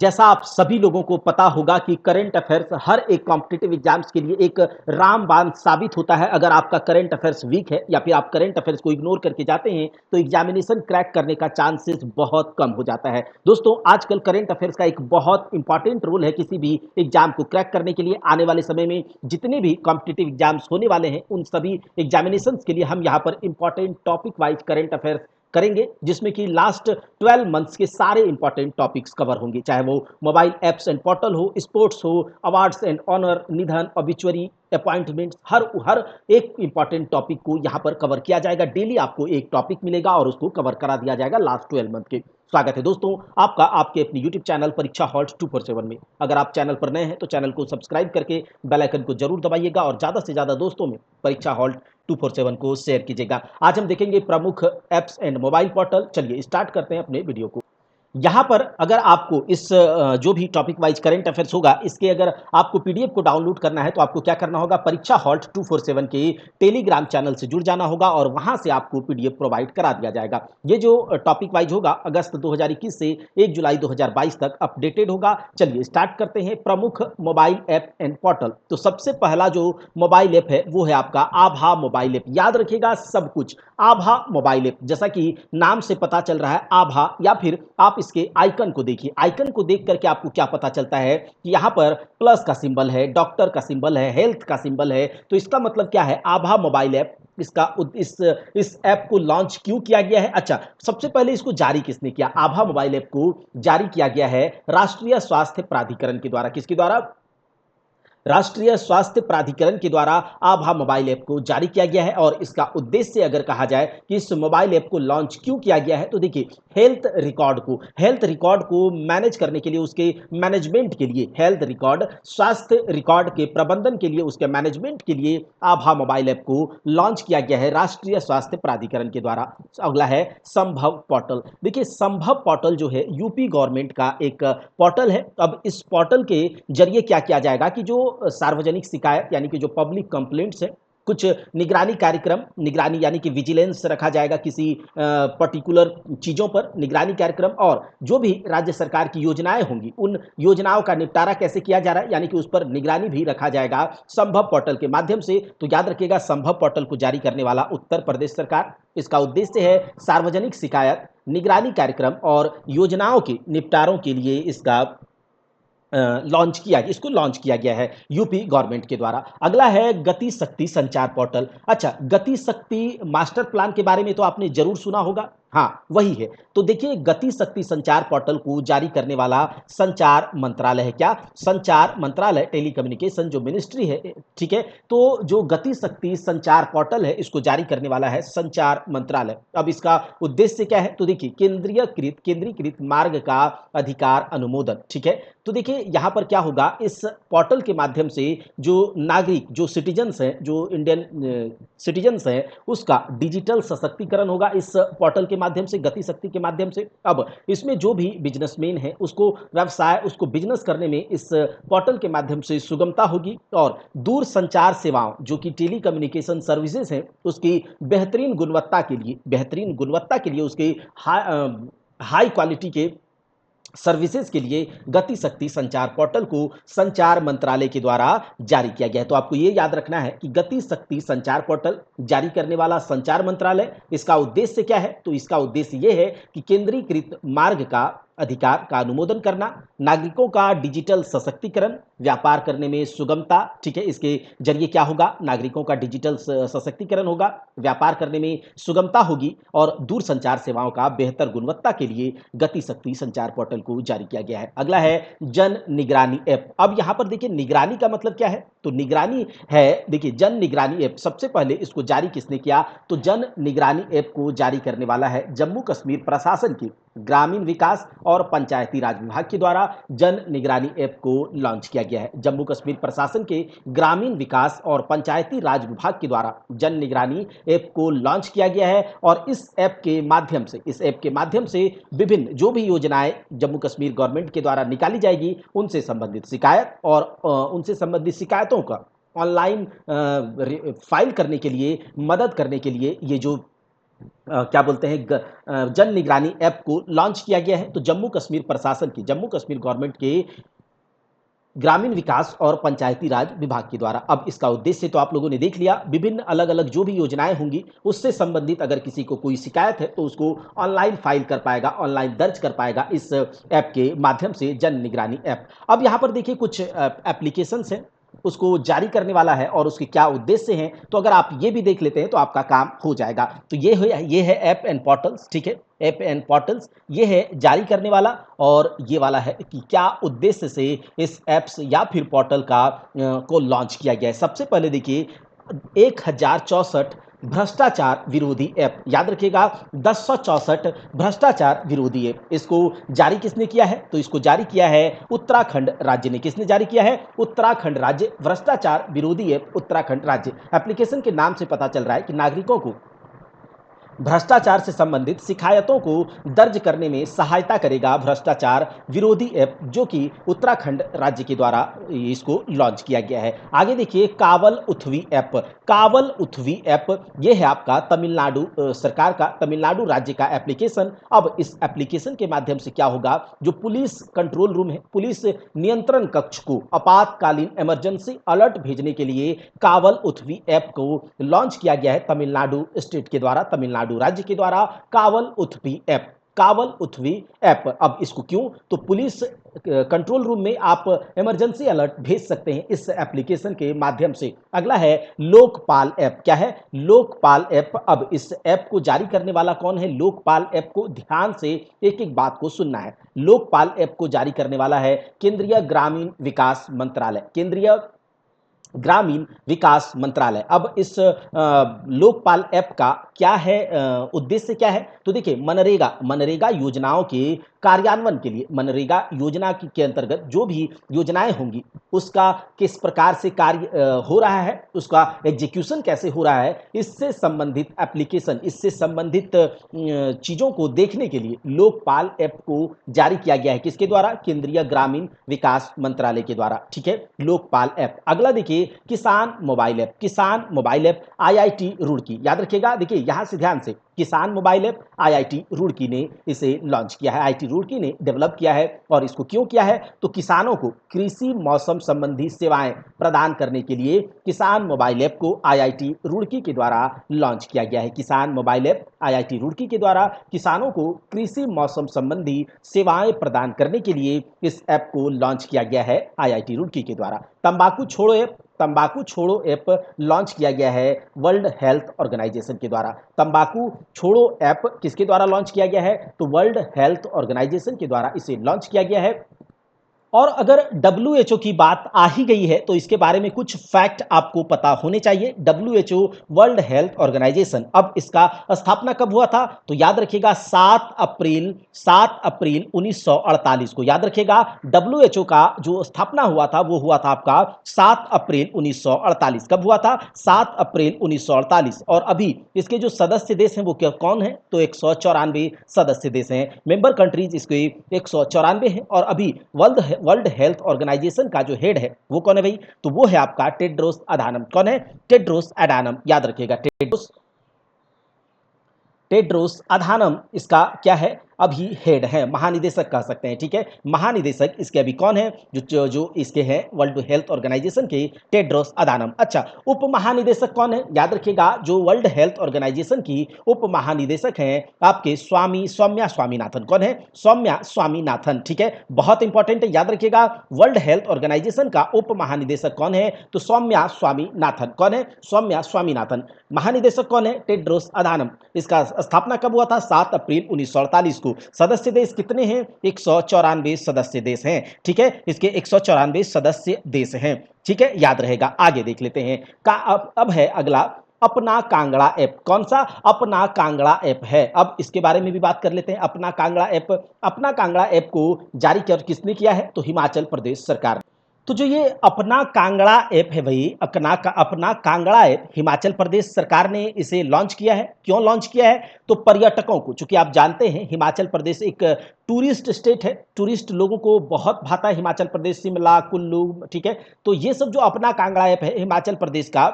जैसा आप सभी लोगों को पता होगा कि करंट अफेयर्स हर एक कॉम्पिटिटिव एग्जाम्स के लिए एक रामबाण साबित होता है। अगर आपका करंट अफेयर्स वीक है या फिर आप करंट अफेयर्स को इग्नोर करके जाते हैं तो एग्जामिनेशन क्रैक करने का चांसेस बहुत कम हो जाता है। दोस्तों, आजकल करंट अफेयर्स का एक बहुत इंपॉर्टेंट रोल है किसी भी एग्जाम को क्रैक करने के लिए। आने वाले समय में जितने भी कॉम्पिटिटिव एग्जाम्स होने वाले हैं उन सभी एग्जामिनेशन के लिए हम यहाँ पर important topic wise current affairs करेंगे, जिसमें कि लास्ट 12 मंथ्स के सारे इंपॉर्टेंट टॉपिक्स कवर होंगे, चाहे वो मोबाइल ऐप्स एंड पोर्टल हो, स्पोर्ट्स हो, अवार्ड्स एंड ऑनर, निधन, ऑबिचुअरी, अपॉइंटमेंट, हर एक इंपॉर्टेंट टॉपिक को यहाँ पर कवर किया जाएगा। डेली आपको एक टॉपिक मिलेगा और उसको कवर करा दिया जाएगा लास्ट 12 मंथ के। स्वागत है दोस्तों आपका आपके अपने यूट्यूब चैनल परीक्षा हॉल्ट 247 में। अगर आप चैनल पर नए हैं तो चैनल को सब्सक्राइब करके बेल आइकन को जरूर दबाइएगा और ज़्यादा से ज़्यादा दोस्तों में परीक्षा हॉल्ट 247 को शेयर कीजिएगा। आज हम देखेंगे प्रमुख ऐप्स एंड मोबाइल पोर्टल। चलिए स्टार्ट करते हैं अपने वीडियो को। यहाँ पर अगर आपको इस जो भी टॉपिक वाइज करंट अफेयर्स होगा इसके अगर आपको पीडीएफ को डाउनलोड करना है तो आपको क्या करना होगा, परीक्षा हॉल्ट 247 के टेलीग्राम चैनल से जुड़ जाना होगा और वहां से आपको पीडीएफ प्रोवाइड करा दिया जाएगा। ये जो टॉपिक वाइज होगा अगस्त 2021 से 1 जुलाई 2022 तक अपडेटेड होगा। चलिए स्टार्ट करते हैं। प्रमुख मोबाइल ऐप एंड पोर्टल। तो सबसे पहला जो मोबाइल ऐप है वो है आपका आभा मोबाइल ऐप। याद रखिएगा सब कुछ आभा मोबाइल ऐप, जैसा कि नाम से पता चल रहा है आभा, या फिर आप इसके आइकन को देखिए। आइकन को देख करके आपको क्या पता चलता है कि यहाँ पर प्लस का सिंबल है, डॉक्टर का सिंबल है, हेल्थ का सिंबल है। तो इसका मतलब क्या है, आभा मोबाइल ऐप। इस ऐप को लॉन्च क्यों किया गया है? अच्छा, सबसे पहले इसको जारी किसने किया? आभा मोबाइल ऐप को जारी किया गया है राष्ट्रीय स्वास्थ्य प्राधिकरण के द्वारा। किसके द्वारा? राष्ट्रीय स्वास्थ्य प्राधिकरण के द्वारा आभा मोबाइल ऐप को जारी किया गया है। और इसका उद्देश्य अगर कहा जाए कि इस मोबाइल ऐप को लॉन्च क्यों किया गया है तो देखिए, हेल्थ रिकॉर्ड को मैनेज करने के लिए, उसके मैनेजमेंट के लिए, हेल्थ रिकॉर्ड, स्वास्थ्य रिकॉर्ड के प्रबंधन के लिए, उसके मैनेजमेंट के लिए आभा मोबाइल ऐप को लॉन्च किया गया है राष्ट्रीय स्वास्थ्य प्राधिकरण के द्वारा। अगला है संभव पोर्टल। देखिए, संभव पोर्टल जो है यूपी गवर्नमेंट का एक पोर्टल है। अब इस पोर्टल के जरिए क्या किया जाएगा कि जो सार्वजनिक शिकायत यानी कि जो पब्लिक कंप्लेंट्स है, कुछ निगरानी कार्यक्रम, निगरानी यानी कि विजिलेंस रखा जाएगा किसी पर्टिकुलर चीज़ों पर निगरानी कार्यक्रम, और जो भी राज्य सरकार की योजनाएं होंगी उन योजनाओं का निपटारा कैसे किया जा रहा है यानी कि उस पर निगरानी भी रखा जाएगा संभव पोर्टल के माध्यम से। तो याद रखिएगा, संभव पोर्टल को जारी करने वाला उत्तर प्रदेश सरकार। इसका उद्देश्य है सार्वजनिक शिकायत, निगरानी कार्यक्रम और योजनाओं के निपटारों के लिए इसको लॉन्च किया गया है यूपी गवर्नमेंट के द्वारा। अगला है गति शक्ति संचार पोर्टल। अच्छा, गति शक्ति मास्टर प्लान के बारे में तो आपने जरूर सुना होगा। हाँ, वही है। तो देखिए, गति शक्ति संचार पोर्टल को जारी करने वाला संचार मंत्रालय है। क्या? संचार मंत्रालय, टेलीकम्युनिकेशन जो मिनिस्ट्री है, ठीक है। तो जो गति शक्ति संचार पोर्टल है इसको जारी करने वाला है संचार मंत्रालय। अब इसका उद्देश्य क्या है तो देखिए, केंद्रीकृत मार्ग का अधिकार अनुमोदन, ठीक है। तो देखिए यहाँ पर क्या होगा, इस पोर्टल के माध्यम से जो नागरिक, जो सिटीजन्स हैं, जो इंडियन सिटीजन्स हैं, उसका डिजिटल सशक्तिकरण होगा इस पोर्टल के माध्यम से, गति शक्ति के माध्यम से। अब इसमें जो भी बिजनेसमैन है उसको व्यवसाय, उसको बिजनेस करने में इस पोर्टल के माध्यम से सुगमता होगी। और दूर संचार सेवाओं जो कि टेली कम्युनिकेशन सर्विसेज हैं उसकी बेहतरीन गुणवत्ता के लिए उसके हाई क्वालिटी के सर्विसेज के लिए गति शक्ति संचार पोर्टल को संचार मंत्रालय के द्वारा जारी किया गया है। तो आपको ये याद रखना है कि गति शक्ति संचार पोर्टल जारी करने वाला संचार मंत्रालय। इसका उद्देश्य क्या है तो इसका उद्देश्य ये है कि केंद्रीकृत मार्ग का अधिकार का अनुमोदन करना, नागरिकों का डिजिटल सशक्तिकरण, व्यापार करने में सुगमता, ठीक है। इसके जरिए क्या होगा, नागरिकों का डिजिटल सशक्तिकरण होगा, व्यापार करने में सुगमता होगी और दूर संचार सेवाओं का बेहतर गुणवत्ता के लिए गति शक्ति संचार पोर्टल को जारी किया गया है। अगला है जन निगरानी ऐप। अब यहाँ पर देखिए, निगरानी का मतलब क्या है तो निगरानी है, देखिए जन निगरानी ऐप। सबसे पहले इसको जारी किसने किया तो जन निगरानी ऐप को जारी करने वाला है जम्मू कश्मीर प्रशासन की ग्रामीण विकास और पंचायती राज विभाग के द्वारा जन निगरानी ऐप को लॉन्च किया गया है। जम्मू कश्मीर प्रशासन के ग्रामीण विकास और पंचायती राज विभाग के द्वारा जन निगरानी ऐप को लॉन्च किया गया है। और इस ऐप के माध्यम से विभिन्न जो भी योजनाएं जम्मू कश्मीर गवर्नमेंट के द्वारा निकाली जाएगी उनसे संबंधित शिकायत और उनसे संबंधित शिकायतों का ऑनलाइन फाइल करने के लिए, मदद करने के लिए ये जो क्या बोलते हैं जन निगरानी ऐप को लॉन्च किया गया है। तो जम्मू कश्मीर प्रशासन की, जम्मू कश्मीर गवर्नमेंट के ग्रामीण विकास और पंचायती राज विभाग के द्वारा। अब इसका उद्देश्य तो आप लोगों ने देख लिया, विभिन्न अलग अलग जो भी योजनाएं होंगी उससे संबंधित अगर किसी को कोई शिकायत है तो उसको ऑनलाइन फाइल कर पाएगा, ऑनलाइन दर्ज कर पाएगा इस ऐप के माध्यम से, जन निगरानी ऐप। अब यहाँ पर देखिए कुछ एप्लीकेशंस हैं, उसको जारी करने वाला है और उसके क्या उद्देश्य हैं, तो अगर आप ये भी देख लेते हैं तो आपका काम हो जाएगा। तो ये है ऐप एंड पोर्टल्स, ठीक है, ऐप एंड पोर्टल्स ये है जारी करने वाला, और ये वाला है कि क्या उद्देश्य से इस ऐप्स या फिर पोर्टल का को लॉन्च किया गया है। सबसे पहले देखिए 1064 भ्रष्टाचार विरोधी ऐप, याद रखिएगा 1064 भ्रष्टाचार विरोधी ऐप। इसको जारी किसने किया है, तो इसको जारी किया है उत्तराखंड राज्य ने। किसने जारी किया है, उत्तराखंड राज्य। भ्रष्टाचार विरोधी ऐप उत्तराखंड राज्य। एप्लीकेशन के नाम से पता चल रहा है कि नागरिकों को भ्रष्टाचार से संबंधित शिकायतों को दर्ज करने में सहायता करेगा भ्रष्टाचार विरोधी ऐप, जो कि उत्तराखंड राज्य के द्वारा इसको लॉन्च किया गया है। आगे देखिए कावल उथवी ऐप। कावल उथवी ऐप ये है आपका तमिलनाडु सरकार का, तमिलनाडु राज्य का एप्लीकेशन। अब इस एप्लीकेशन के माध्यम से क्या होगा, जो पुलिस कंट्रोल रूम है, पुलिस नियंत्रण कक्ष को आपातकालीन इमरजेंसी अलर्ट भेजने के लिए कावल उथवी ऐप को लॉन्च किया गया है तमिलनाडु स्टेट के द्वारा, तमिलनाडु राज्य के द्वारा कावल उथवी ऐप। कावल उथवी ऐप, अब इसको क्यों, तो पुलिस कंट्रोल रूम में आप इमरजेंसी अलर्ट भेज सकते हैं इस एप्लीकेशन के माध्यम से। अगला है लोकपाल ऐप। क्या है, लोकपाल ऐप। अब इस ऐप को जारी करने वाला कौन है, लोकपाल ऐप को ध्यान से एक एक बात को सुनना है। लोकपाल ऐप को जारी करने वाला है केंद्रीय ग्रामीण विकास मंत्रालय, केंद्रीय ग्रामीण विकास मंत्रालय। अब इस लोकपाल ऐप का क्या है उद्देश्य क्या है, तो देखिए मनरेगा योजनाओं के कार्यान्वयन के लिए, मनरेगा योजना के अंतर्गत जो भी योजनाएं होंगी उसका किस प्रकार से कार्य हो रहा है, उसका एग्जीक्यूशन कैसे हो रहा है, इससे संबंधित एप्लीकेशन, इससे संबंधित चीज़ों को देखने के लिए लोकपाल ऐप को जारी किया गया है। किसके द्वारा, केंद्रीय ग्रामीण विकास मंत्रालय के द्वारा, ठीक है, लोकपाल ऐप। अगला देखिए किसान मोबाइल ऐप। किसान मोबाइल ऐप आईआईटी रुड़की, याद रखिएगा, देखिए यहां से ध्यान से, किसान मोबाइल ऐप आईआईटी रुड़की ने इसे लॉन्च किया है, आईआईटी रुड़की ने डेवलप किया है। और इसको क्यों किया है, तो किसानों को कृषि मौसम संबंधी सेवाएं प्रदान करने के लिए किसान मोबाइल ऐप को आईआईटी रुड़की के द्वारा लॉन्च किया गया है। किसान मोबाइल ऐप आईआईटी रुड़की के द्वारा किसानों को कृषि मौसम संबंधी सेवाएं प्रदान करने के लिए इस ऐप को लॉन्च किया गया है आईआईटी रुड़की के द्वारा। तंबाकू छोड़ो ऐप, तंबाकू छोड़ो ऐप लॉन्च किया गया है वर्ल्ड हेल्थ ऑर्गेनाइजेशन के द्वारा। तंबाकू छोड़ो ऐप किसके द्वारा लॉन्च किया गया है, तो वर्ल्ड हेल्थ ऑर्गेनाइजेशन के द्वारा इसे लॉन्च किया गया है। और अगर WHO की बात आ ही गई है तो इसके बारे में कुछ फैक्ट आपको पता होने चाहिए। WHO वर्ल्ड हेल्थ ऑर्गेनाइजेशन, अब इसका स्थापना कब हुआ था, तो याद रखिएगा 7 अप्रैल 1948 को, याद रखिएगा WHO का जो स्थापना हुआ था वो हुआ था आपका 7 अप्रैल 1948। कब हुआ था, 7 अप्रैल 1948। और अभी इसके जो सदस्य देश हैं वो क्या कौन है, तो 194 सदस्य देश हैं, मेंबर कंट्रीज इसके 194 हैं। और अभी वर्ल्ड हेल्थ ऑर्गेनाइजेशन का जो हेड है वो कौन है भाई, तो वो है आपका टेड्रोस अधानम। कौन है, टेड्रोस अधानम, याद रखिएगा टेड्रोस अधानम इसका क्या है, अभी हेड है, महानिदेशक कह सकते हैं, ठीक है, महानिदेशक इसके अभी कौन है, जो इसके हैं वर्ल्ड हेल्थ ऑर्गेनाइजेशन के, टेड्रोस अधानम। अच्छा, उप महानिदेशक कौन है, याद रखिएगा जो वर्ल्ड हेल्थ ऑर्गेनाइजेशन की उप महानिदेशक हैं आपके सौम्या स्वामीनाथन। कौन है, सौम्या स्वामीनाथन, ठीक है, बहुत इंपॉर्टेंट है, याद रखिएगा वर्ल्ड हेल्थ ऑर्गेनाइजेशन का उप महानिदेशक कौन है, तो सौम्या स्वामीनाथन। कौन है, सौम्या स्वामीनाथन। महानिदेशक कौन है, टेड्रोस अधानम। इसका स्थापना कब हुआ था, 7 अप्रैल 1948 को। सदस्य देश कितने हैं, 194 सदस्य देश हैं, ठीक है, इसके 194 सदस्य देश हैं, ठीक है, याद रहेगा। आगे देख लेते हैं का अब है अगला अपना कांगड़ा ऐप। कौन सा, अपना कांगड़ा ऐप है। अब इसके बारे में भी बात कर लेते हैं। अपना कांगड़ा ऐप, अपना कांगड़ा ऐप को जारी किसने किया है, तो हिमाचल प्रदेश सरकार। तो जो ये अपना कांगड़ा ऐप है भाई, अपना कांगड़ा ऐप हिमाचल प्रदेश सरकार ने इसे लॉन्च किया है। क्यों लॉन्च किया है, तो पर्यटकों को, चूंकि आप जानते हैं हिमाचल प्रदेश एक टूरिस्ट स्टेट है, टूरिस्ट लोगों को बहुत भाता है हिमाचल प्रदेश, शिमला कुल्लू, ठीक है, तो ये सब जो अपना कांगड़ा ऐप है हिमाचल प्रदेश का,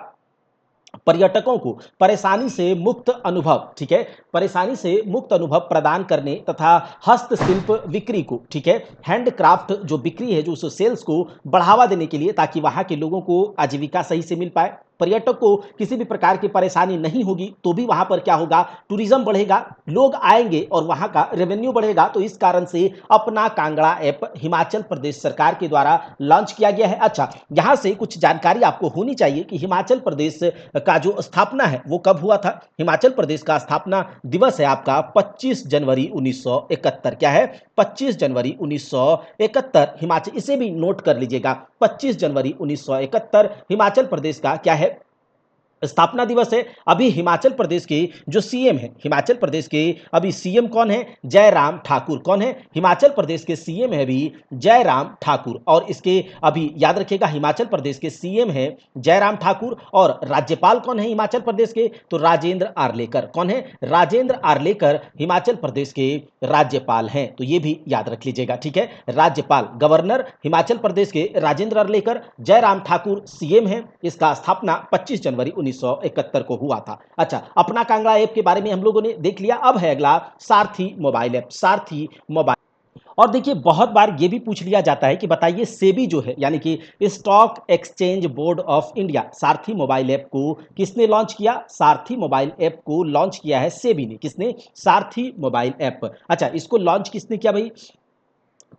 पर्यटकों को परेशानी से मुक्त अनुभव, ठीक है, परेशानी से मुक्त अनुभव प्रदान करने तथा हस्तशिल्प बिक्री को, ठीक है, हैंडक्राफ्ट जो बिक्री है, जो उस सेल्स को बढ़ावा देने के लिए, ताकि वहां के लोगों को आजीविका सही से मिल पाए, पर्यटक को किसी भी प्रकार की परेशानी नहीं होगी, तो भी वहां पर क्या होगा, टूरिज्म बढ़ेगा, लोग आएंगे और वहां का रेवेन्यू बढ़ेगा। तो इस कारण से अपना कांगड़ा ऐप हिमाचल प्रदेश सरकार के द्वारा लॉन्च किया गया है। अच्छा, यहां से कुछ जानकारी आपको होनी चाहिए कि हिमाचल प्रदेश का जो स्थापना है वो कब हुआ था। हिमाचल प्रदेश का स्थापना दिवस है आपका 25 जनवरी 1971। क्या है? 25 जनवरी 1971। हिमाचल, इसे भी नोट कर लीजिएगा, 25 जनवरी 1971 हिमाचल प्रदेश का क्या है, स्थापना दिवस है। अभी हिमाचल प्रदेश के जो सीएम है, हिमाचल प्रदेश के अभी सीएम कौन है? जयराम ठाकुर। कौन है? हिमाचल प्रदेश के सीएम है अभी जयराम ठाकुर। और इसके अभी याद रखिएगा, हिमाचल प्रदेश के सीएम है जयराम ठाकुर। और राज्यपाल कौन है हिमाचल प्रदेश के? तो राजेंद्र आर्लेकर। कौन है? राजेंद्र आर्लेकर हिमाचल प्रदेश के राज्यपाल हैं। तो ये भी याद रख लीजिएगा, ठीक है। राज्यपाल, गवर्नर हिमाचल प्रदेश के राजेंद्र आर्लेकर, जयराम ठाकुर सीएम है। इसका स्थापना 25 जनवरी 1971 को हुआ था। अच्छा, अपना कांगड़ा ऐप के बारे में हम लोगों ने देख लिया। अब है अगला सारथी मोबाइल ऐप। सारथी मोबाइल, और देखिए बहुत बार ये भी पूछ लिया जाता है कि बताइए सेबी जो है, यानी कि stock exchange board of India, Sarathi mobile app को किसने लॉन्च किया? सारथी मोबाइल ऐप को लॉन्च किया है सेबी ने। किसने? सारथी मोबाइल ऐप। अच्छा, इसको लॉन्च किसने किया भाई?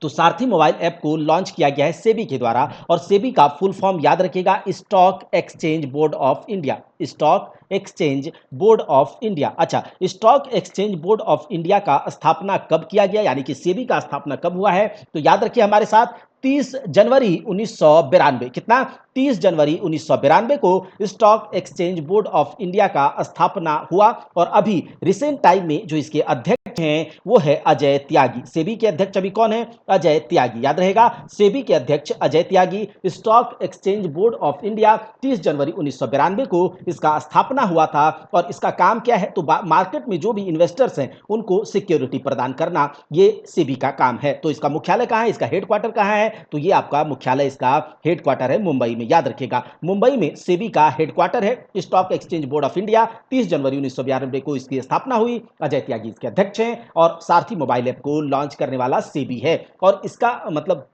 तो सारथी मोबाइल ऐप को लॉन्च किया गया है सेबी के द्वारा। और सेबी का फुल फॉर्म याद रखिएगा, stock exchange board of India. Stock exchange board of India. अच्छा, stock exchange board of India का स्थापना कब किया गया, यानी कि सेबी का स्थापना कब हुआ है? तो याद रखिए हमारे साथ, 30 जनवरी 1992। कितना? 30 जनवरी 1992 को stock exchange board of India का स्थापना हुआ। और अभी रिसेंट टाइम में जो इसके अध्यक्ष हैं वो है अजय त्यागी। सेबी के अध्यक्ष अभी कौन है? अजय त्यागी। याद रहेगा, सेबी के अध्यक्ष Ajay Tyagi. Stock exchange board of India 30 जनवरी 1992 को इसका स्थापना हुआ था। और इसका काम क्या है? तो मार्केट में जो भी इन्वेस्टर्स हैं उनको सिक्योरिटी प्रदान करना, ये सेबी का काम है। तो इसका मुख्यालय कहाँ है? इसका हेडक्वार्टर कहाँ है? तो ये आपका मुख्यालय, इसका हेडक्वार्टर है मुंबई में। याद रखिएगा, मुंबई में सेबी का हेडक्वार्टर है। Stock exchange board of India 30 जनवरी 1992 को इसकी स्थापना हुई। अजय त्यागी इसके अध्यक्ष हैं। और सारथी मोबाइल ऐप को लॉन्च करने वाला सेबी है। और इसका मतलब,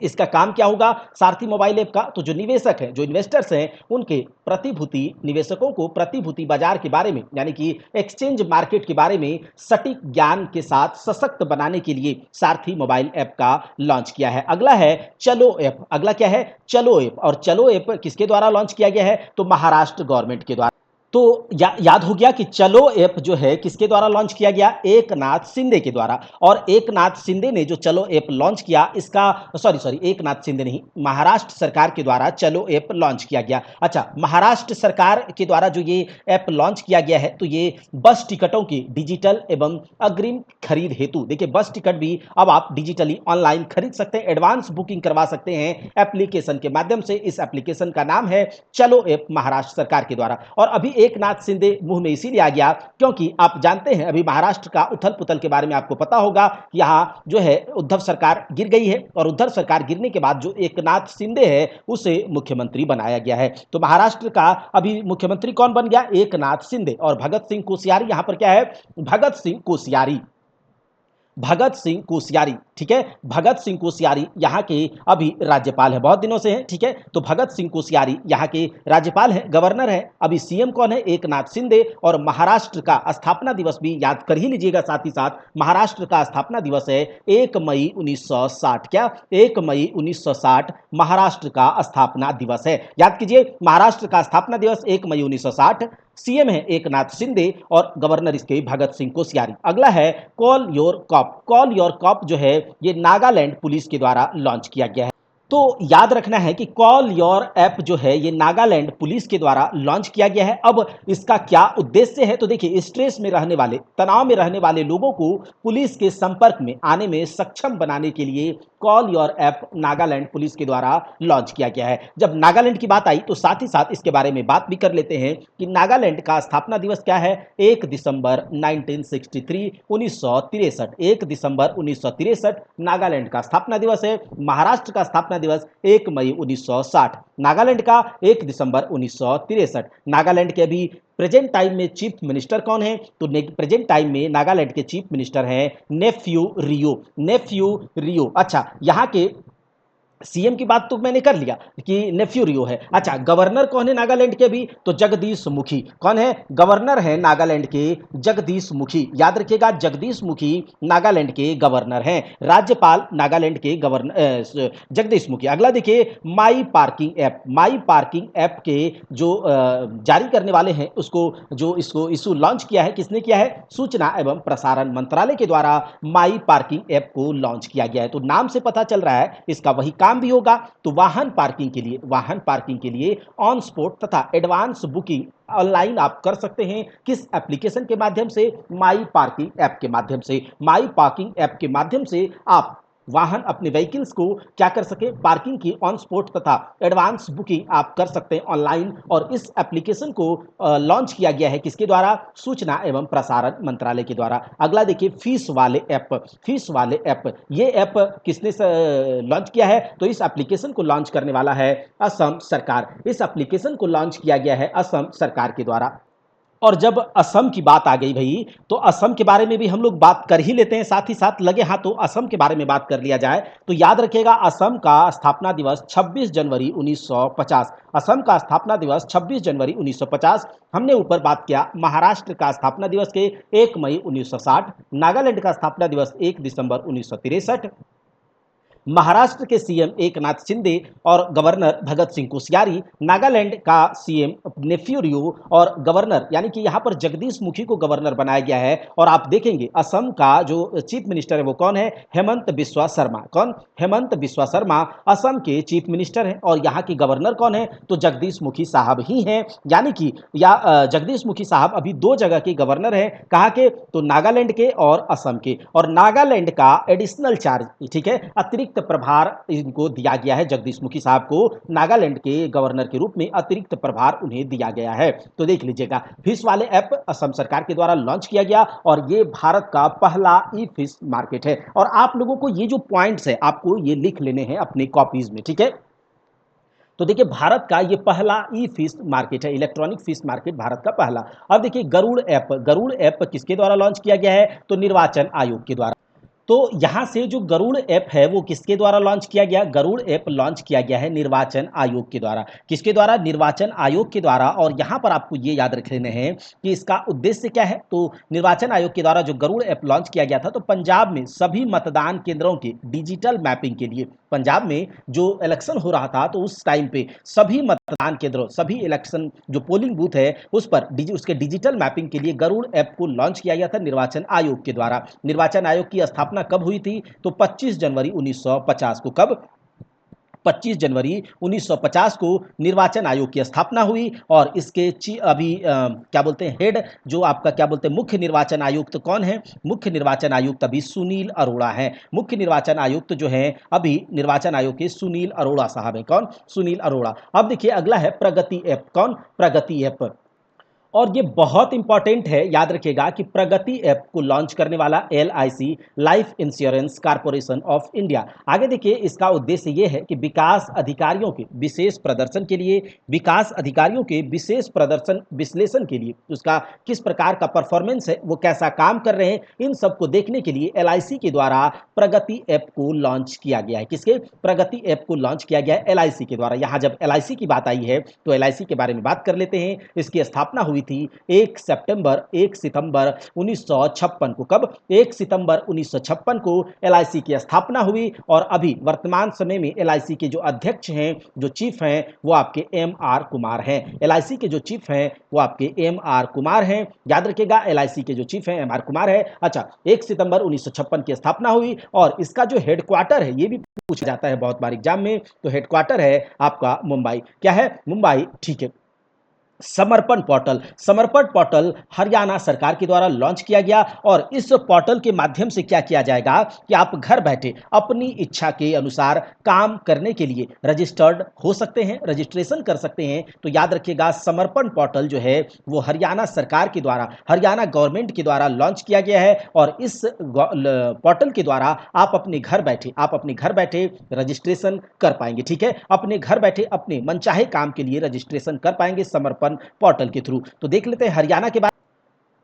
इसका काम क्या होगा सारथी मोबाइल ऐप का? तो जो निवेशक हैं, जो इन्वेस्टर्स हैं, उनके प्रतिभूति, निवेशकों को प्रतिभूति बाजार के बारे में, यानी कि एक्सचेंज मार्केट के बारे में सटीक ज्ञान के साथ सशक्त बनाने के लिए सारथी मोबाइल ऐप का लॉन्च किया है। अगला है चलो ऐप। अगला क्या है? चलो ऐप। और चलो ऐप किसके द्वारा लॉन्च किया गया है? तो महाराष्ट्र गवर्नमेंट के द्वारा। तो याद हो गया कि चलो ऐप जो है किसके द्वारा लॉन्च किया गया? एकनाथ शिंदे के द्वारा। और एकनाथ शिंदे ने जो चलो ऐप लॉन्च किया, इसका सॉरी एकनाथ शिंदे नहीं, महाराष्ट्र सरकार के द्वारा चलो ऐप लॉन्च किया गया। अच्छा, महाराष्ट्र सरकार के द्वारा जो ये ऐप लॉन्च किया गया है, तो ये बस टिकटों की डिजिटल एवं अग्रिम खरीद हेतु, देखिए बस टिकट भी अब आप डिजिटली ऑनलाइन खरीद सकते हैं, एडवांस बुकिंग करवा सकते हैं एप्लीकेशन के माध्यम से। इस एप्लीकेशन का नाम है चलो ऐप, महाराष्ट्र सरकार के द्वारा। और अभी एकनाथ शिंदे मुंह में इसीलिए आ गया क्योंकि आप जानते हैं अभी महाराष्ट्र का उथल पुथल के बारे में आपको पता होगा कि यहां जो है उद्धव सरकार गिर गई है। और उद्धव सरकार गिरने के बाद जो एकनाथ शिंदे है उसे मुख्यमंत्री बनाया गया है। तो महाराष्ट्र का अभी मुख्यमंत्री कौन बन गया? एकनाथ शिंदे। और भगत सिंह कोश्यारी यहां पर क्या है? भगत सिंह कोश्यारी। भगत सिंह कोश्यारी, ठीक है, भगत सिंह कोश्यारी यहाँ के अभी राज्यपाल है, बहुत दिनों से हैं, ठीक है। तो भगत सिंह कोश्यारी यहाँ के राज्यपाल हैं, गवर्नर हैं। अभी सीएम कौन है? एकनाथ शिंदे। और महाराष्ट्र का स्थापना दिवस भी याद कर ही लीजिएगा साथ ही साथ, महाराष्ट्र का स्थापना दिवस है 1 मई 1960। क्या? 1 मई 1960 महाराष्ट्र का स्थापना दिवस है। याद कीजिए, महाराष्ट्र का स्थापना दिवस 1 मई 1960। सीएम है एकनाथ शिंदे और गवर्नर इसके भगत सिंह कोश्यारी। अगला है call your cop. Call your cop जो है ये नागालैंड पुलिस के द्वारा लॉन्च किया गया है। तो याद रखना है कि कॉल योर ऐप जो है ये नागालैंड पुलिस के द्वारा लॉन्च किया गया है। अब इसका क्या उद्देश्य है? तो देखिए, स्ट्रेस में रहने वाले, तनाव में रहने वाले लोगों को पुलिस के संपर्क में आने में सक्षम बनाने के लिए call your app Nagaland police के द्वारा लॉन्च किया गया है। जब नागालैंड की बात आई तो साथ ही साथ इसके बारे में बात भी कर लेते हैं कि नागालैंड का स्थापना दिवस क्या है? 1 दिसंबर 1963, 1963। 1 दिसंबर 1963 नागालैंड का स्थापना दिवस है। महाराष्ट्र का स्थापना स्थापना दिवस 1 मई 1960। नागालैंड का 1 दिसंबर 1963। नागालैंड के अभी प्रेजेंट टाइम में चीफ मिनिस्टर कौन है? तो प्रेजेंट टाइम में नागालैंड के चीफ मिनिस्टर हैं नेफ्यू रियो। नेफ्यू रियो। अच्छा, यहाँ के सीएम की बात तो मैंने कर लिया कि नेफ्यू रियो है। अच्छा, गवर्नर कौन है नागालैंड के अभी? तो जगदीश मुखी। कौन है? गवर्नर है नागालैंड के जगदीश मुखी। याद रखिएगा, जगदीश मुखी नागालैंड के गवर्नर हैं। राज्यपाल नागालैंड के गवर्नर जगदीश मुखी। अगला देखिए, माई पार्किंग ऐप। माई पार्किंग ऐप के जो जारी करने वाले हैं उसको, जो इसको इशू लॉन्च किया है, किसने किया है? सूचना एवं प्रसारण मंत्रालय के द्वारा माई पार्किंग ऐप को लॉन्च किया गया है। तो नाम से पता चल रहा है इसका वही काम भी होगा। तो वाहन पार्किंग के लिए ऑन स्पॉट तथा एडवांस बुकिंग ऑनलाइन आप कर सकते हैं। किस एप्लीकेशन के माध्यम से? माई पार्किंग ऐप के माध्यम से। माई पार्किंग ऐप के माध्यम से आप वाहन, अपने व्हीकल्स को क्या कर सके? पार्किंग की ऑन स्पॉट तथा एडवांस बुकिंग आप कर सकते हैं ऑनलाइन। और इस एप्लीकेशन को लॉन्च किया गया है किसके द्वारा? सूचना एवं प्रसारण मंत्रालय के द्वारा। अगला देखिए, फीस वाले ऐप। फीस वाले ऐप, ये ऐप किसने लॉन्च किया है? तो इस एप्लीकेशन को लॉन्च करने वाला है असम सरकार। इस एप्लीकेशन को लॉन्च किया गया है असम सरकार के द्वारा। और जब असम की बात आ गई भाई, तो असम के बारे में भी हम लोग बात कर ही लेते हैं, साथ ही साथ लगे हाथों असम के बारे में बात कर लिया जाए। तो याद रखिएगा, असम का स्थापना दिवस 26 जनवरी 1950। असम का स्थापना दिवस 26 जनवरी 1950। हमने ऊपर बात किया महाराष्ट्र का स्थापना दिवस के 1 मई 1960। नागालैंड का स्थापना दिवस 1 दिसंबर 1963। महाराष्ट्र के सीएम एकनाथ शिंदे और गवर्नर भगत सिंह कोश्यारी। नागालैंड का सीएम नेफ्यू रियो और गवर्नर, यानी कि यहां पर जगदीश मुखी को गवर्नर बनाया गया है। और आप देखेंगे असम का जो चीफ मिनिस्टर है वो कौन है? हेमंत बिस्वा शर्मा। कौन? हेमंत बिस्वा शर्मा असम के चीफ मिनिस्टर हैं। और यहाँ के गवर्नर कौन है? तो जगदीश मुखी साहब ही हैं। यानी कि जगदीश मुखी साहब अभी दो जगह के गवर्नर हैं। कहाँ के? तो नागालैंड के और असम के। और नागालैंड का एडिशनल चार्ज, ठीक है, अतिरिक्त प्रभार इनको दिया गया है। जगदीश मुखी साहब को नागालैंड के गवर्नर के रूप में अतिरिक्त प्रभार उन्हें दिया गया है। तो देख लीजिएगा, फिश वाले ऐप असम सरकार के द्वारा लॉन्च किया गया और ये भारत का पहला ई फिश मार्केट है। और आप लोगों को ये जो पॉइंट्स है आपको ये लिख लेने हैं अपनी कॉपीज में, ठीक है। तो देखिए, भारत का ये पहला ई फिश मार्केट है, इलेक्ट्रॉनिक फिश मार्केट भारत का पहला। अब देखिए, गरुड़ ऐप। गरुड़ ऐप किसके द्वारा लॉन्च किया गया है? तो निर्वाचन आयोग के द्वारा। तो यहां से जो गरुड़ ऐप है वो किसके द्वारा लॉन्च किया गया? गरुड़ ऐप लॉन्च किया गया है निर्वाचन आयोग के द्वारा। किसके द्वारा? निर्वाचन आयोग के द्वारा। और यहां पर आपको ये याद रख लेने हैं कि इसका उद्देश्य क्या है। तो निर्वाचन आयोग के द्वारा जो गरुड़ ऐप लॉन्च किया गया था, तो पंजाब में सभी मतदान केंद्रों के डिजिटल मैपिंग के लिए, पंजाब में जो इलेक्शन हो रहा था तो उस टाइम पे सभी मतदान केंद्रों, सभी इलेक्शन जो पोलिंग बूथ है उस पर उसके डिजिटल मैपिंग के लिए गरुड़ ऐप को लॉन्च किया गया था निर्वाचन आयोग के द्वारा। निर्वाचन आयोग की स्थापना कब हुई थी? तो 25 जनवरी 1950 को। कब? 25 जनवरी 1950 को निर्वाचन आयोग की स्थापना हुई। और इसके अभी क्या बोलते हैं, हेड, जो आपका क्या बोलते हैं, मुख्य निर्वाचन आयुक्त कौन है? मुख्य निर्वाचन आयुक्त अभी सुनील अरोड़ा है। मुख्य निर्वाचन आयुक्त जो है अभी निर्वाचन आयोग के सुनील अरोड़ा साहब है। कौन? सुनील अरोड़ा। अब देखिए, अगला है प्रगति ऐप। कौन? प्रगति ऐप। और ये बहुत इंपॉर्टेंट है, याद रखिएगा कि प्रगति ऐप को लॉन्च करने वाला LIC, life insurance corporation of India. आगे देखिए, इसका उद्देश्य ये है कि विकास अधिकारियों के विशेष प्रदर्शन के लिए, विकास अधिकारियों के विशेष प्रदर्शन विश्लेषण के लिए, उसका किस प्रकार का परफॉर्मेंस है, वो कैसा काम कर रहे हैं, इन सबको देखने के लिए एलआईसी के द्वारा प्रगति ऐप को लॉन्च किया गया है। किसके? प्रगति ऐप को लॉन्च किया गया है एलआईसी के द्वारा। यहां जब एलआईसी की बात आई है तो एलआईसी के बारे में बात कर लेते हैं। इसकी स्थापना हुई थी 1 सितंबर 1956 को। कब? 1 सितंबर 1956 को एलआईसी की स्थापना हुई। और अभी वर्तमान समय में एलआईसी के जो अध्यक्ष हैं, जो चीफ हैं, वो आपके एम आर कुमार हैं। एलआईसी के जो चीफ हैं वो आपके एम आर कुमार हैं। याद रखिएगा, एलआईसी के जो चीफ हैं एम आर कुमार है। अच्छा, 1 सितंबर 1956 की स्थापना हुई। और इसका जो हेडक्वार्टर है, ये भी पूछा जाता है बहुत बार एग्जाम में, तो हेडक्वार्टर है आपका मुंबई। क्या है? मुंबई, ठीक है। समर्पण पोर्टल हरियाणा सरकार के द्वारा लॉन्च किया गया और इस पोर्टल के माध्यम से क्या किया जाएगा कि आप घर बैठे अपनी इच्छा के अनुसार काम करने के लिए रजिस्टर्ड हो सकते हैं, रजिस्ट्रेशन कर सकते हैं। तो याद रखिएगा, समर्पण पोर्टल जो है वो हरियाणा सरकार के द्वारा, हरियाणा गवर्नमेंट के द्वारा लॉन्च किया गया है और इस पोर्टल के द्वारा आप अपने घर बैठे रजिस्ट्रेशन कर पाएंगे। ठीक है, अपने घर बैठे अपने मनचाहे काम के लिए रजिस्ट्रेशन कर पाएंगे समर्पण पोर्टल के थ्रू। तो देख लेते हैं हरियाणा के बारे।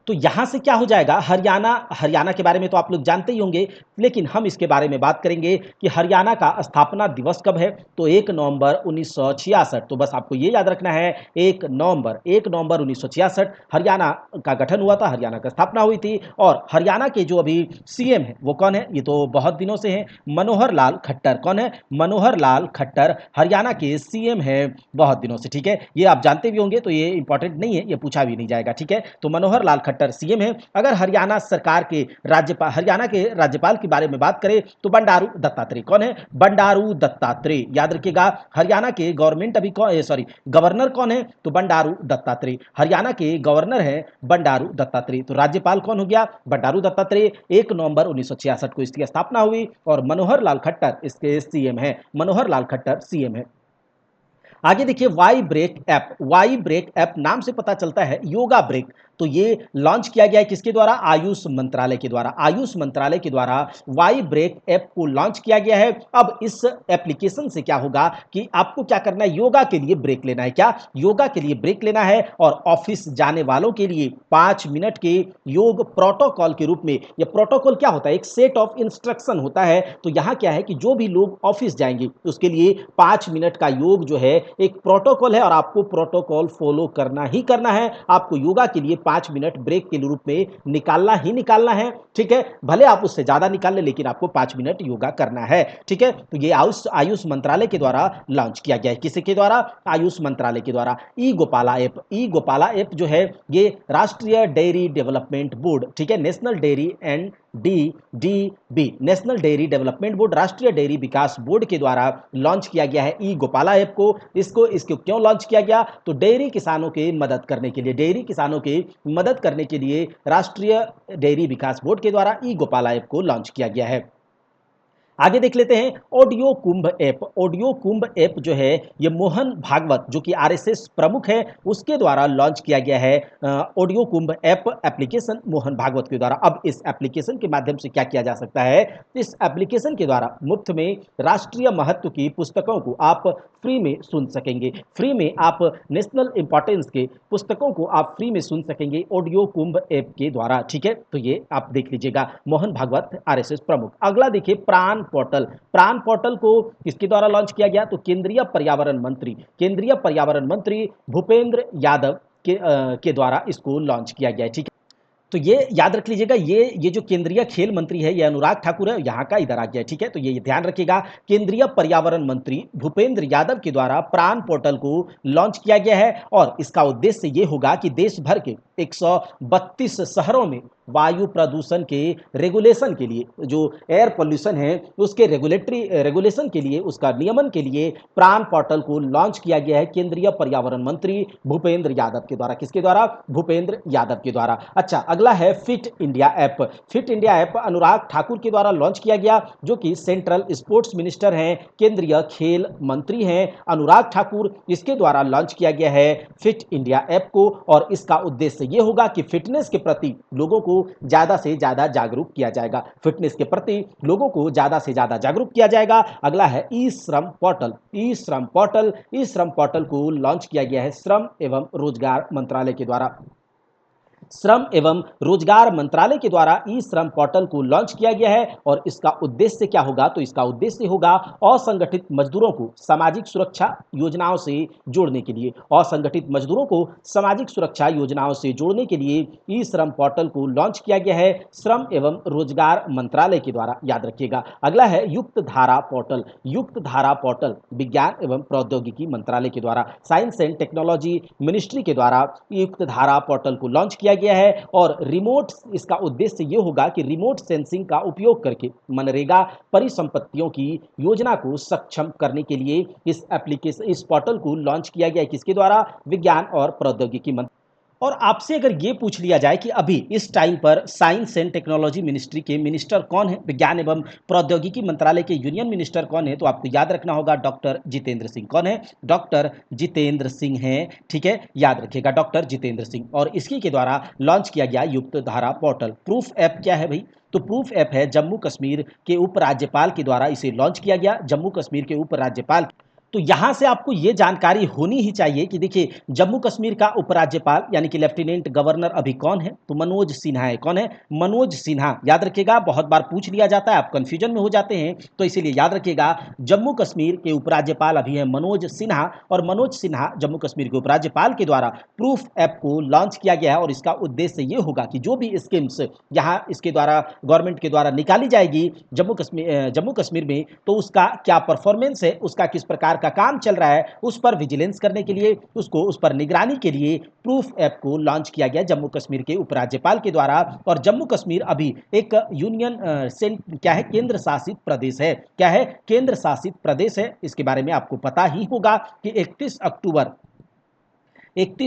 तो यहां से क्या हो जाएगा, हरियाणा के बारे में तो आप लोग जानते ही होंगे, लेकिन हम इसके बारे में बात करेंगे कि हरियाणा का स्थापना दिवस कब है। तो 1 नवंबर 1966। तो बस आपको ये याद रखना है, 1 नवंबर 1966 हरियाणा का गठन हुआ था, हरियाणा का स्थापना हुई थी। और हरियाणा के जो अभी सीएम है वो कौन है, ये तो बहुत दिनों से हैं, मनोहर लाल खट्टर। कौन है, मनोहर लाल खट्टर हरियाणा के सीएम है बहुत दिनों से। ठीक है, ये आप जानते भी होंगे, तो ये इंपॉर्टेंट नहीं है, ये पूछा भी नहीं जाएगा। ठीक है, तो मनोहर लाल खट्टर सीएम है। अगर हरियाणा सरकार के राज्यपाल, हरियाणा के राज्यपाल के बारे में बात करें तो बंडारू दत्तात्रेय। कौन है, बंडारू दत्तात्रेय। याद रखिएगा, हरियाणा के गवर्नमेंट अभी गवर्नर कौन है, तो बंडारू दत्तात्रेय। हरियाणा के गवर्नर हैं बंडारू दत्तात्रेय। तो राज्यपाल कौन हो गया, बंडारू दत्तात्रेय। 1 नवंबर 1966 को इसकी स्थापना हुई और मनोहर लाल खट्टर इसके सीएम है, मनोहर लाल खट्टर सीएम है। आगे देखिए, वाई ब्रेक ऐप नाम से पता चलता है योगा ब्रेक। तो ये लॉन्च किया गया है किसके द्वारा, आयुष मंत्रालय के द्वारा। आयुष मंत्रालय के द्वारा वाई ब्रेक ऐप को लॉन्च किया गया है। अब इस एप्लीकेशन से क्या होगा कि आपको क्या करना है, योगा के लिए ब्रेक लेना है। क्या, योगा के लिए ब्रेक लेना है और ऑफिस जाने वालों के लिए 5 मिनट के योग प्रोटोकॉल के रूप में, यह प्रोटोकॉल क्या होता है, एक सेट ऑफ इंस्ट्रक्शन होता है। तो यहां क्या है कि जो भी लोग ऑफिस जाएंगे तो उसके लिए 5 मिनट का योग जो है एक प्रोटोकॉल है और आपको प्रोटोकॉल फॉलो करना ही करना है। आपको योगा के लिए 5 मिनट ब्रेक के रूप में निकालना ही निकालना है। ठीक है, भले आप उससे ज्यादा निकाल ले, लेकिन आपको 5 मिनट योगा करना है। ठीक है, तो ये आयुष मंत्रालय के द्वारा लॉन्च किया गया है। किसके द्वारा, आयुष मंत्रालय के द्वारा। ई गोपाला ऐप जो है ये राष्ट्रीय डेयरी डेवलपमेंट बोर्ड, ठीक है, national dairy and DDB, national dairy development board, राष्ट्रीय डेयरी विकास बोर्ड के द्वारा लॉन्च किया गया है ई गोपाला ऐप को। इसको क्यों लॉन्च किया गया, तो डेयरी किसानों के मदद करने के लिए, डेयरी किसानों की मदद करने के लिए राष्ट्रीय डेयरी विकास बोर्ड के द्वारा ई गोपाला ऐप को लॉन्च किया गया है। आगे देख लेते हैं ऑडियो कुंभ ऐप। ऑडियो कुंभ ऐप जो है ये मोहन भागवत जो कि आरएसएस प्रमुख है उसके द्वारा लॉन्च किया गया है। ऑडियो कुंभ ऐप एप्लीकेशन मोहन भागवत के द्वारा। अब इस एप्लीकेशन के माध्यम से क्या किया जा सकता है, इस एप्लीकेशन के द्वारा मुफ्त में राष्ट्रीय महत्व की पुस्तकों को आप फ्री में सुन सकेंगे। फ्री में आप नेशनल इंपॉर्टेंस के पुस्तकों को आप फ्री में सुन सकेंगे ऑडियो कुंभ ऐप के द्वारा। ठीक है, तो ये आप देख लीजिएगा, मोहन भागवत आरएसएस प्रमुख। अगला देखिए, प्राण पोर्टल को किसके द्वारा लॉन्च किया गया, तो केंद्रीय पर्यावरण मंत्री भूपेंद्र यादव के द्वारा इसको लॉन्च किया गया है। ठीक है, तो ये याद रख लीजिएगा, ये जो केंद्रीय खेल मंत्री है ये अनुराग ठाकुर है, यहाँ का इधर आ गया है। ठीक है, तो ये ध्यान रखिएगा, केंद्रीय पर्यावरण मंत्री भूपेंद्र यादव के द्वारा प्राण पोर्टल को लॉन्च किया गया है और इसका उद्देश्य ये होगा कि देश भर के 132 शहरों में वायु प्रदूषण के रेगुलेशन के लिए, जो एयर पोल्यूशन है उसके रेगुलेशन के लिए, उसका नियमन के लिए प्राण पोर्टल को लॉन्च किया गया है केंद्रीय पर्यावरण मंत्री भूपेंद्र यादव के द्वारा। किसके द्वारा, भूपेंद्र यादव के द्वारा। अच्छा, अगला है fit India app. Fit India app Anurag Thakur के द्वारा लॉन्च किया गया, जो कि सेंट्रल स्पोर्ट्स मिनिस्टर हैं, केंद्रीय खेल मंत्री हैं अनुराग ठाकुर। इसके द्वारा लॉन्च किया गया है फिट इंडिया ऐप को और इसका उद्देश्य यह होगा कि फिटनेस के प्रति लोगों को ज्यादा से ज्यादा जागरूक किया जाएगा। फिटनेस के प्रति लोगों को ज्यादा से ज्यादा जागरूक किया जाएगा। अगला है ई श्रम पोर्टल को लॉन्च किया गया है श्रम एवं रोजगार मंत्रालय के द्वारा। श्रम एवं रोजगार मंत्रालय के द्वारा ई श्रम पोर्टल को लॉन्च किया गया है और इसका उद्देश्य क्या होगा, तो इसका उद्देश्य होगा असंगठित मजदूरों को सामाजिक सुरक्षा योजनाओं से जोड़ने के लिए, असंगठित मजदूरों को सामाजिक सुरक्षा योजनाओं से जोड़ने के लिए ई श्रम पोर्टल को लॉन्च किया गया है श्रम एवं रोजगार मंत्रालय के द्वारा। याद रखिएगा, अगला है युक्त धारा पोर्टल विज्ञान एवं प्रौद्योगिकी मंत्रालय के द्वारा, साइंस एंड टेक्नोलॉजी मिनिस्ट्री के द्वारा युक्त धारा पोर्टल को लॉन्च किया गया है और रिमोट इसका उद्देश्य ये होगा कि रिमोट सेंसिंग का उपयोग करके मनरेगा परिसंपत्तियों की योजना को सक्षम करने के लिए इस एप्लीकेशन इस पोर्टल को लॉन्च किया गया है। किसके द्वारा? विज्ञान और प्रौद्योगिकी मंत्री। और आपसे अगर ये पूछ लिया जाए कि अभी इस टाइम पर साइंस एंड टेक्नोलॉजी मिनिस्ट्री के मिनिस्टर कौन है, विज्ञान एवं प्रौद्योगिकी मंत्रालय के यूनियन मिनिस्टर कौन है, तो आपको याद रखना होगा डॉक्टर जितेंद्र सिंह। कौन है? डॉक्टर जितेंद्र सिंह हैं। ठीक है, याद रखिएगा डॉक्टर जितेंद्र सिंह। और इसी के द्वारा लॉन्च किया गया युक्त धारा पोर्टल। प्रूफ ऐप क्या है भाई? तो प्रूफ ऐप है जम्मू कश्मीर के उपराज्यपाल के द्वारा इसे लॉन्च किया गया। जम्मू कश्मीर के उपराज्यपाल। तो यहां से आपको यह जानकारी होनी ही चाहिए कि देखिए जम्मू कश्मीर का उपराज्यपाल यानी कि लेफ्टिनेंट गवर्नर अभी कौन है, तो मनोज सिन्हा है। कौन है? मनोज सिन्हा। याद रखिएगा, बहुत बार पूछ लिया जाता है, आप कंफ्यूजन में हो जाते हैं, तो इसीलिए याद रखिएगा जम्मू कश्मीर के उपराज्यपाल अभी है मनोज सिन्हा। और मनोज सिन्हा जम्मू कश्मीर के उपराज्यपाल के द्वारा प्रूफ ऐप को लॉन्च किया गया है। और इसका उद्देश्य यह होगा कि जो भी स्कीम्स यहाँ इसके द्वारा गवर्नमेंट के द्वारा निकाली जाएगी जम्मू कश्मीर में, तो उसका क्या परफॉर्मेंस है, उसका किस प्रकार का काम चल रहा है, उस पर विजिलेंस करने के लिए, उस पर निगरानी के लिए प्रूफ ऐप को लॉन्च किया गया जम्मू कश्मीर के उपराज्यपाल के द्वारा। और जम्मू कश्मीर अभी एक यूनियन क्या है, केंद्र शासित प्रदेश है। क्या है? केंद्र शासित प्रदेश है। इसके बारे में आपको पता ही होगा कि 31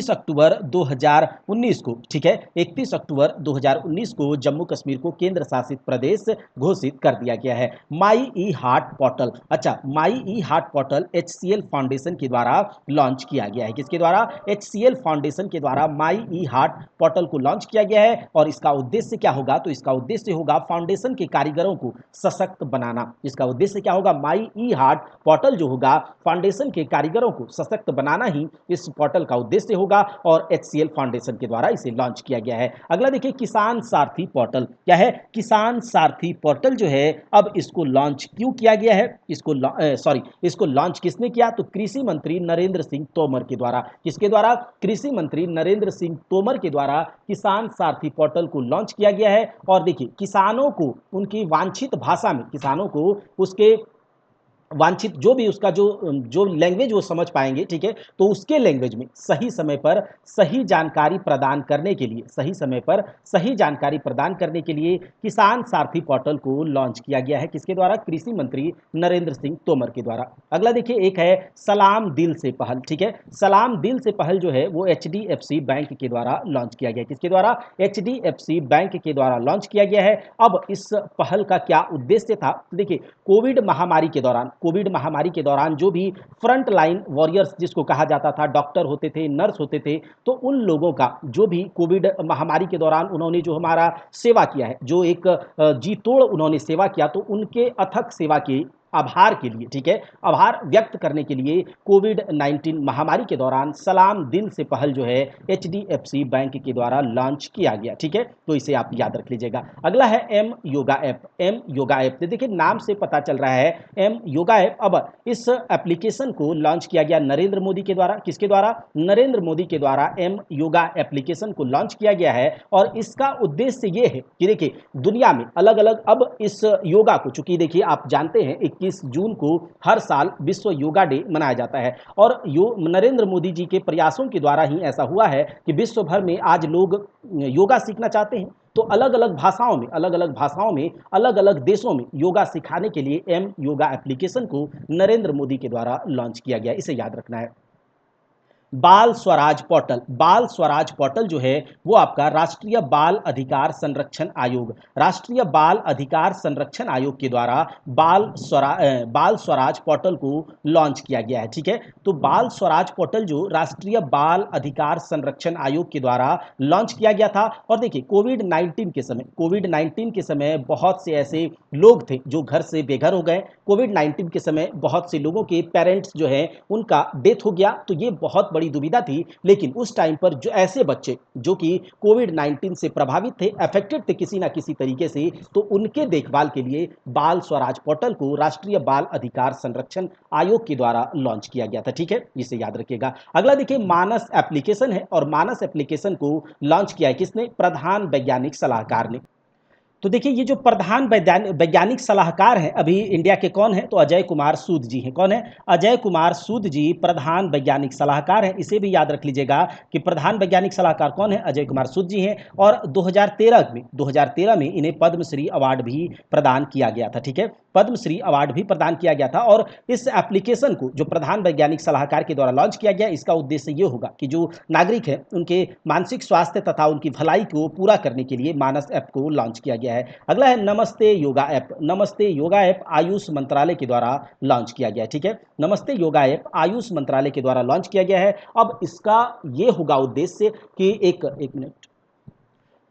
अक्टूबर 2019 को, ठीक है, 31 अक्टूबर 2019 को जम्मू कश्मीर को केंद्र शासित प्रदेश घोषित कर दिया गया है। माई ई हार्ट पोर्टल, अच्छा, माई ई हार्ट पोर्टल HCL फाउंडेशन के द्वारा लॉन्च किया गया है। किसके द्वारा? HCL फाउंडेशन के द्वारा माई ई हार्ट पोर्टल को लॉन्च किया गया है। और इसका उद्देश्य क्या होगा? तो इसका उद्देश्य होगा फाउंडेशन के कारीगरों को सशक्त बनाना। इसका उद्देश्य क्या होगा? माई ई हार्ट पोर्टल जो होगा फाउंडेशन के कारीगरों को सशक्त बनाना ही इस पोर्टल का उद्देश्य होगा। और HCL फाउंडेशन के द्वारा इसे लॉन्च किया गया है। अगला देखिए किसान सारथी पोर्टल। क्या है? किसान सारथी पोर्टल जो है अब इसको लॉन्च क्यों किया गया है? इसको लॉन्च किसने किया? तो कृषि मंत्री नरेंद्र सिंह तोमर के द्वारा। किसके द्वारा? कृषि मंत्री नरेंद्र सिंह तोमर के द्वारा किसान सारथी पोर्टल को लॉन्च किया गया है। और देखिए किसानों को उनकी वांछित भाषा में, किसानों को उसके वांछित जो भी उसका जो लैंग्वेज वो समझ पाएंगे, ठीक है, तो उसके लैंग्वेज में सही समय पर सही जानकारी प्रदान करने के लिए, सही समय पर सही जानकारी प्रदान करने के लिए किसान सारथी पोर्टल को लॉन्च किया गया है। किसके द्वारा? कृषि मंत्री नरेंद्र सिंह तोमर के द्वारा। अगला देखिए एक है सलाम दिल से पहल। ठीक है, सलाम दिल से पहल जो है वो HDFC बैंक के द्वारा लॉन्च किया गया। किसके द्वारा? HDFC बैंक के द्वारा लॉन्च किया गया है। अब इस पहल का क्या उद्देश्य था? देखिए कोविड महामारी के दौरान जो भी फ्रंट लाइन वॉरियर्स जिसको कहा जाता था, डॉक्टर होते थे, नर्स होते थे, तो उन लोगों का जो भी कोविड महामारी के दौरान उन्होंने जो हमारा सेवा किया है, जो एक जी तोड़ उन्होंने सेवा किया, तो उनके अथक सेवा के आभार के लिए, ठीक है, आभार व्यक्त करने के लिए कोविड-19 महामारी के दौरान सलाम दिल से पहल जो है HDFC बैंक के द्वारा लॉन्च किया गया। ठीक है, तो इसे आप याद रख लीजिएगा। अगला है M yoga app. M yoga app, देखिए नाम से पता चल रहा है एम योगा ऐप। अब इस एप्लीकेशन को लॉन्च किया गया नरेंद्र मोदी के द्वारा। किसके द्वारा? नरेंद्र मोदी के द्वारा एम योगा एप्लीकेशन को लॉन्च किया गया है। और इसका उद्देश्य ये है कि देखिए दुनिया में अलग अलग, अब इस योगा को, चूंकि देखिए आप जानते हैं 21 जून को हर साल विश्व योगा डे मनाया जाता है। और नरेंद्र मोदी जी के प्रयासों के द्वारा ही ऐसा हुआ है कि विश्व भर में आज लोग योगा सीखना चाहते हैं। तो अलग अलग भाषाओं में, अलग अलग देशों में योगा सिखाने के लिए एम योगा एप्लीकेशन को नरेंद्र मोदी के द्वारा लॉन्च किया गया। इसे याद रखना है। बाल स्वराज पोर्टल। बाल स्वराज पोर्टल जो है वो आपका राष्ट्रीय बाल अधिकार संरक्षण आयोग, राष्ट्रीय बाल अधिकार संरक्षण आयोग के द्वारा बाल स्वराज पोर्टल को लॉन्च किया गया है। ठीक है, तो बाल स्वराज पोर्टल जो राष्ट्रीय बाल अधिकार संरक्षण आयोग के द्वारा लॉन्च किया गया था। और देखिए कोविड-19 के समय बहुत से ऐसे लोग थे जो घर से बेघर हो गए। कोविड-19 के समय बहुत से लोगों के पेरेंट्स जो है उनका डेथ हो गया, तो ये बहुत बड़ी दुविधा थी। लेकिन उस टाइम पर जो ऐसे बच्चे जो कि कोविड-19 से प्रभावित थे, अफेक्टेड थे किसी ना किसी तरीके से, तो उनके देखभाल के लिए बाल स्वराज पोर्टल को राष्ट्रीय बाल अधिकार संरक्षण आयोग के द्वारा लॉन्च किया गया था। ठीक है, इसे याद रखिएगा। अगला देखिए मानस एप्लीकेशन है। और मानस एप्लीकेशन को लॉन्च किया है किसने? प्रधान वैज्ञानिक सलाहकार ने। तो देखिए ये जो प्रधान वैज्ञानिक सलाहकार हैं अभी इंडिया के कौन हैं, तो अजय कुमार सूद जी हैं। कौन है? अजय कुमार सूद जी प्रधान वैज्ञानिक सलाहकार हैं। इसे भी याद रख लीजिएगा कि प्रधान वैज्ञानिक सलाहकार कौन है? अजय कुमार सूद जी हैं। और 2013 में इन्हें पद्मश्री अवार्ड भी प्रदान किया गया था। ठीक है, पद्मश्री अवार्ड भी प्रदान किया गया था। और इस एप्लीकेशन को जो प्रधान वैज्ञानिक सलाहकार के द्वारा लॉन्च किया गया, इसका उद्देश्य ये होगा कि जो नागरिक हैं उनके मानसिक स्वास्थ्य तथा उनकी भलाई को पूरा करने के लिए मानस ऐप को लॉन्च किया गया है। अगला है नमस्ते योगा ऐप। नमस्ते योगा ऐप आयुष मंत्रालय के द्वारा लॉन्च किया गया है। ठीक है, नमस्ते योगा ऐप आयुष मंत्रालय के द्वारा लॉन्च किया गया है। अब इसका ये होगा उद्देश्य कि एक मिनट,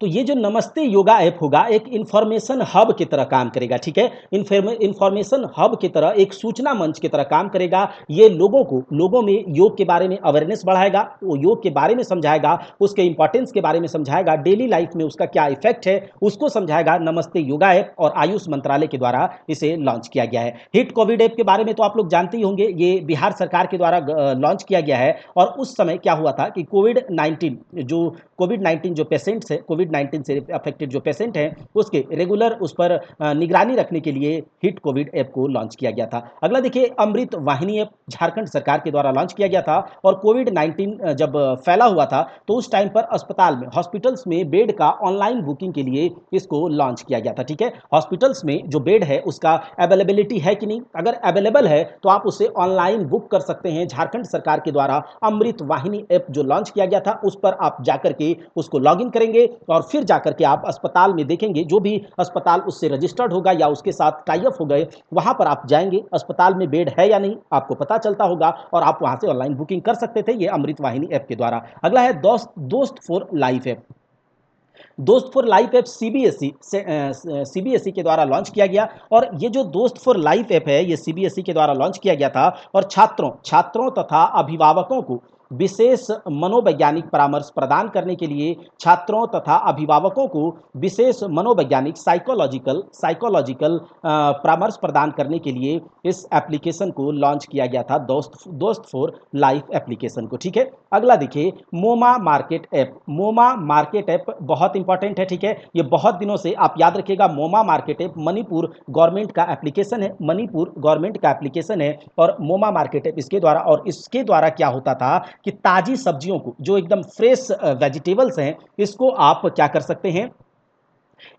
तो ये जो नमस्ते योगा ऐप होगा एक इंफॉर्मेशन हब की तरह काम करेगा। ठीक है, इंफॉर्मेशन हब की तरह, एक सूचना मंच की तरह काम करेगा। ये लोगों में योग के बारे में अवेयरनेस बढ़ाएगा, वो योग के बारे में समझाएगा, उसके इंपॉर्टेंस के बारे में समझाएगा, डेली लाइफ में उसका क्या इफेक्ट है उसको समझाएगा। नमस्ते योगा ऐप और आयुष मंत्रालय के द्वारा इसे लॉन्च किया गया है। हिट कोविड ऐप के बारे में तो आप लोग जानते ही होंगे, ये बिहार सरकार के द्वारा लॉन्च किया गया है। और उस समय क्या हुआ था कि कोविड 19 जो पेशेंट्स है, कोविड 19 से अफेक्टेड जो पेशेंट हैं, उसके रेगुलर उस पर निगरानी रखने के लिए हिट कोविड ऐप को लॉन्च किया गया था। अगला देखिए अमृत वाहिनी ऐप झारखंड सरकार के द्वारा लॉन्च किया गया था। और कोविड 19 जब फैला हुआ था तो उस टाइम पर अस्पताल में, हॉस्पिटल्स में बेड का ऑनलाइन बुकिंग के लिए इसको लॉन्च किया गया था। ठीक है, हॉस्पिटल्स में जो बेड है उसका अवेलेबिलिटी है कि नहीं, अगर अवेलेबल है तो आप उसे ऑनलाइन बुक कर सकते हैं। झारखंड सरकार के द्वारा अमृत वाहिनी ऐप जो लॉन्च किया गया था उस पर आप जाकर के उसको लॉगिन करेंगे और फिर जाकर के आप अस्पताल में देखेंगे, जो भी अस्पताल उससे रजिस्टर्ड होगा या उसके साथ टाई अप हो गए, वहां पर आप जाएंगे, अस्पताल में बेड है या नहीं आपको पता चलता होगा और आप वहां से ऑनलाइन बुकिंग कर सकते थे, ये अमृत वाहिनी ऐप के द्वारा। अगला है दोस्त फॉर लाइफ ऐप। दोस्त फॉर लाइफ ऐप सीबीएसई के द्वारा लॉन्च किया गया। और ये जो दोस्त फॉर लाइफ ऐप है ये सीबीएसई के द्वारा लॉन्च किया गया था और छात्रों तथा अभिभावकों को विशेष मनोवैज्ञानिक परामर्श प्रदान करने के लिए, छात्रों तथा अभिभावकों को विशेष मनोवैज्ञानिक साइकोलॉजिकल परामर्श प्रदान करने के लिए इस एप्लीकेशन को लॉन्च किया गया था, दोस्त फॉर लाइफ एप्लीकेशन को। ठीक है, अगला देखिए मोमा मार्केट ऐप। मोमा मार्केट ऐप बहुत इंपॉर्टेंट है। ठीक है, ये बहुत दिनों से आप याद रखिएगा, मोमा मार्केट ऐप मणिपुर गवर्नमेंट का एप्लीकेशन है, मणिपुर गवर्नमेंट का एप्लीकेशन है। और मोमा मार्केट ऐप इसके द्वारा, और इसके द्वारा क्या होता था कि ताजी सब्जियों को, जो एकदम फ्रेश वेजिटेबल्स हैं, इसको आप क्या कर सकते हैं,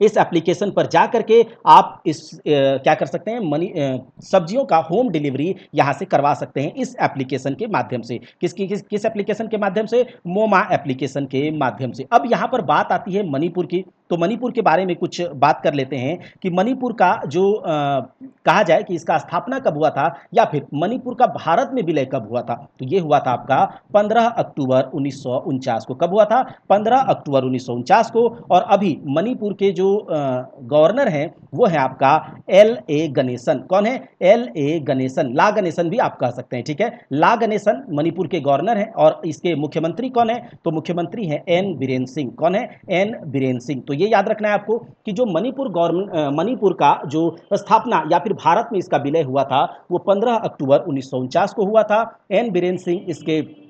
इस एप्लीकेशन पर जा करके आप क्या कर सकते हैं, सब्जियों का होम डिलीवरी यहां से करवा सकते हैं इस एप्लीकेशन के माध्यम से। किस एप्लीकेशन के माध्यम से? मोमा एप्लीकेशन के माध्यम से। अब यहां पर बात आती है मणिपुर की, तो मणिपुर के बारे में कुछ बात कर लेते हैं कि मणिपुर का जो कहा जाए कि इसका स्थापना कब हुआ था या फिर मणिपुर का भारत में विलय कब हुआ था, तो ये हुआ था आपका 15 अक्टूबर 1949 को। कब हुआ था? 15 अक्टूबर 1949 को। और अभी मणिपुर के जो गवर्नर हैं वो है आपका L.A. गणेशन। कौन है? L.A. गणेशन, ला गणेशन भी आप कह सकते हैं। ठीक है, ला गणेशन मणिपुर के गवर्नर हैं। और इसके मुख्यमंत्री कौन है? तो मुख्यमंत्री हैं एन बीरेन सिंह। कौन है? एन बीरेन सिंह। तो ये याद रखना है आपको कि जो मणिपुर का जो स्थापना या फिर भारत में इसका विलय हुआ था वो 15 अक्टूबर 1949 को हुआ था। एन बीरेन सिंह इसके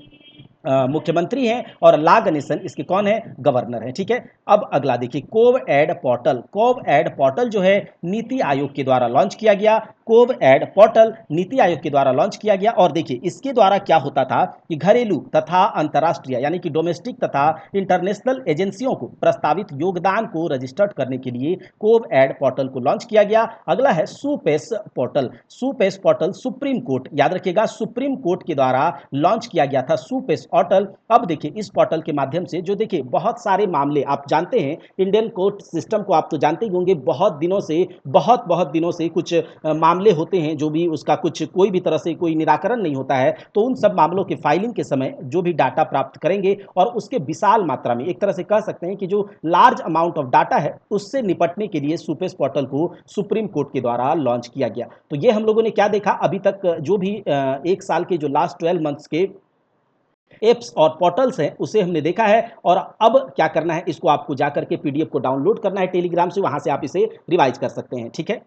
मुख्यमंत्री हैं और ला गणेशन इसके कौन है? गवर्नर हैं। ठीक है, अब अगला देखिए Cov Aid portal. Cov Aid portal जो है नीति आयोग के द्वारा लॉन्च किया गया। CoV Aid portal NITI Aayog के द्वारा लॉन्च किया गया। और देखिए इसके द्वारा क्या होता था कि घरेलू तथा अंतर्राष्ट्रीय यानी कि डोमेस्टिक तथा इंटरनेशनल एजेंसियों को प्रस्तावित योगदान को रजिस्टर्ड करने के लिए कोव एड पोर्टल को लॉन्च किया गया। अगला है SUPACE portal. SUPACE portal supreme court, याद रखिएगा, सुप्रीम कोर्ट के द्वारा लॉन्च किया गया था सुपेस पोर्टल। अब देखिए इस पोर्टल के माध्यम से जो देखिए बहुत सारे मामले आप जानते हैं, इंडियन कोर्ट सिस्टम को आप तो जानते ही होंगे, बहुत दिनों से कुछ मामले होते हैं जो भी उसका कुछ कोई भी तरह से कोई निराकरण नहीं होता है, तो उन सब मामलों के फाइलिंग के समय जो भी डाटा प्राप्त करेंगे और उसके विशाल मात्रा में, एक तरह से कह सकते हैं कि जो लार्ज अमाउंट ऑफ डाटा है उससे निपटने के लिए सुपेस पोर्टल को सुप्रीम कोर्ट के द्वारा लॉन्च किया गया। तो ये हम लोगों ने क्या देखा अभी तक, जो भी एक साल के जो लास्ट 12 मंथ्स के एप्स और पोर्टल्स हैं उसे हमने देखा है। और अब क्या करना है, इसको आपको जाकर के पीडीएफ को डाउनलोड करना है टेलीग्राम से, वहां से आप इसे रिवाइज कर सकते हैं। ठीक है।